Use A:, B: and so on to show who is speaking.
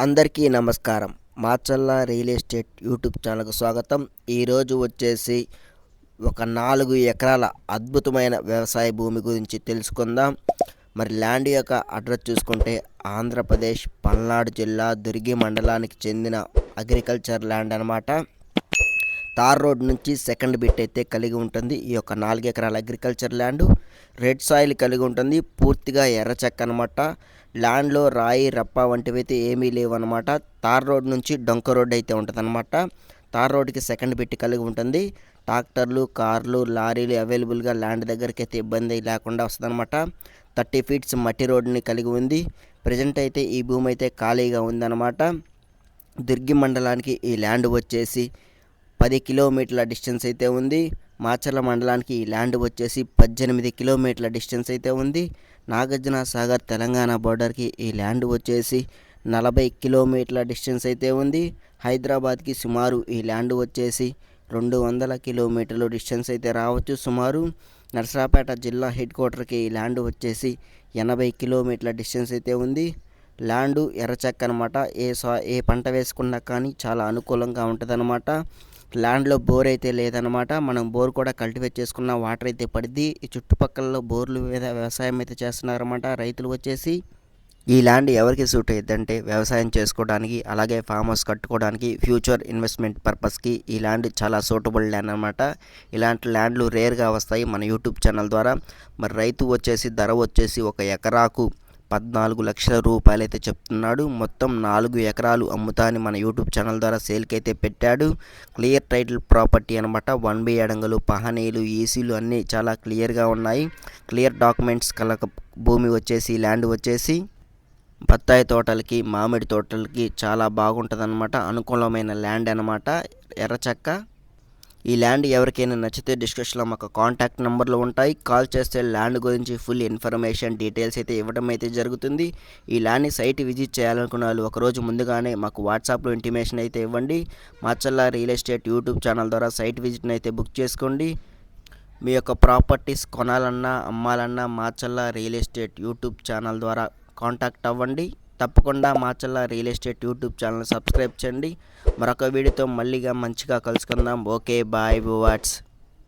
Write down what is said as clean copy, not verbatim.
A: అందరికీ నమస్కారం. Macherla real estate YouTube ఛానల్కు స్వాగతం. ఈరోజు వచ్చేసి ఒక 4 ఎకరాల అద్భుతమైన వ్యవసాయ భూమి గురించి తెలుసుకుందాం. మరి ల్యాండ్ యొక్క అడ్రస్ చూసుకుంటే ఆంధ్రప్రదేశ్ పల్నాడు జిల్లా దుర్గి మండలానికి చెందిన అగ్రికల్చర్ ల్యాండ్ అనమాట. తార్ రోడ్ నుంచి సెకండ్ బిట్ అయితే కలిగి ఉంటుంది. ఈ యొక్క 4 ఎకరాల అగ్రికల్చర్ ల్యాండ్ రెడ్ సాయిల్ కలిగి ఉంటుంది. పూర్తిగా ఎర్రచెక్క అనమాట. ల్యాండ్లో రాయి రప్ప వంటివి అయితే ఏమీ లేవన్నమాట. తార్ రోడ్ నుంచి డొంక రోడ్ అయితే ఉంటుంది అనమాట. తార్ రోడ్కి సెకండ్ బిట్ కలిగి ఉంటుంది. ట్రాక్టర్లు, కార్లు, లారీలు అవైలబుల్గా ల్యాండ్ దగ్గరికి అయితే ఇబ్బంది లేకుండా వస్తుందన్నమాట. 30 ఫీట్స్ మట్టి రోడ్ని కలిగి ఉంది. ప్రజెంట్ అయితే ఈ భూమి అయితే ఖాళీగా ఉందన్నమాట. దుర్గి మండలానికి ఈ ల్యాండ్ వచ్చేసి 10 కిలోమీటర్ల డిస్టెన్స్ అయితే ఉంది. మాచర్ల మండలానికి ఈ ల్యాండ్ వచ్చేసి 18 కిలోమీటర్ల డిస్టెన్స్ అయితే ఉంది. నాగార్జున సాగర్ తెలంగాణ బోర్డర్కి ఈ ల్యాండ్ వచ్చేసి 40 కిలోమీటర్ల డిస్టెన్స్ అయితే ఉంది. హైదరాబాద్కి సుమారు ఈ ల్యాండ్ వచ్చేసి 200 కిలోమీటర్లు డిస్టెన్స్ అయితే రావచ్చు సుమారు. నర్సరాపేట జిల్లా హెడ్ క్వార్టర్కి ఈ ల్యాండ్ వచ్చేసి 80 కిలోమీటర్ల డిస్టెన్స్ అయితే ఉంది. ల్యాండు ఎర్రచెక్క అనమాట. ఏ పంట వేసుకున్నా కానీ చాలా అనుకూలంగా ఉంటుందన్నమాట. ల్యాండ్లో బోర్ అయితే లేదనమాట. మనం బోర్ కూడా కల్టివేట్ చేసుకున్న వాటర్ అయితే పడిద్ది. ఈ చుట్టుపక్కల బోర్లు మీద వ్యవసాయం అయితే చేస్తున్నారన్నమాట రైతులు వచ్చేసి. ఈ ల్యాండ్ ఎవరికి సూట్ అయ్యిద్దంటే వ్యవసాయం చేసుకోవడానికి, అలాగే ఫామ్ హౌస్ కట్టుకోవడానికి, ఫ్యూచర్ ఇన్వెస్ట్మెంట్ పర్పస్కి ఈ ల్యాండ్ చాలా సూటబుల్ ల్యాండ్ అనమాట. ఇలాంటి ల్యాండ్లు రేర్గా వస్తాయి మన యూట్యూబ్ ఛానల్ ద్వారా. మరి రైతు వచ్చేసి ధర వచ్చేసి 1 ఎకరాకు 14 లక్షల రూపాయలు అయితే చెప్తున్నాడు. మొత్తం 4 ఎకరాలు అమ్ముతా అని మన యూట్యూబ్ ఛానల్ ద్వారా సేల్కి అయితే పెట్టాడు. క్లియర్ టైటిల్ ప్రాపర్టీ అనమాట. 1B అడంగలు, పహనీలు, ఈసీలు అన్నీ చాలా క్లియర్గా ఉన్నాయి. క్లియర్ డాక్యుమెంట్స్ కల భూమి వచ్చేసి ల్యాండ్ వచ్చేసి బత్తాయి తోటలకి, మామిడి తోటలకి చాలా బాగుంటుందన్నమాట. అనుకూలమైన ల్యాండ్ అనమాట. ఎర్రచెక్క. ఈ ల్యాండ్ ఎవరికైనా నచ్చితే డిస్క్రిప్షన్లో మాకు కాంటాక్ట్ నెంబర్లు ఉంటాయి. కాల్ చేస్తే ల్యాండ్ గురించి ఫుల్ ఇన్ఫర్మేషన్ డీటెయిల్స్ అయితే ఇవ్వడం అయితే జరుగుతుంది. ఈ ల్యాండ్ని సైట్ విజిట్ చేయాలనుకున్న వాళ్ళు ఒకరోజు ముందుగానే మాకు వాట్సాప్లో ఇంటిమేషన్ అయితే ఇవ్వండి. Machalla real estate YouTube channel ద్వారా సైట్ విజిట్ని అయితే బుక్ చేసుకోండి. మీ యొక్క ప్రాపర్టీస్ కొనాలన్నా, అమ్మాలన్నా Machalla real estate YouTube channel ద్వారా కాంటాక్ట్ అవ్వండి. తప్పకుండా Machalla real estate YouTube channel subscribe చేయండి. మరొక వీడియోతో మళ్ళీగా మంచిగా కలుసుకుందాం. Okay, bye, watts.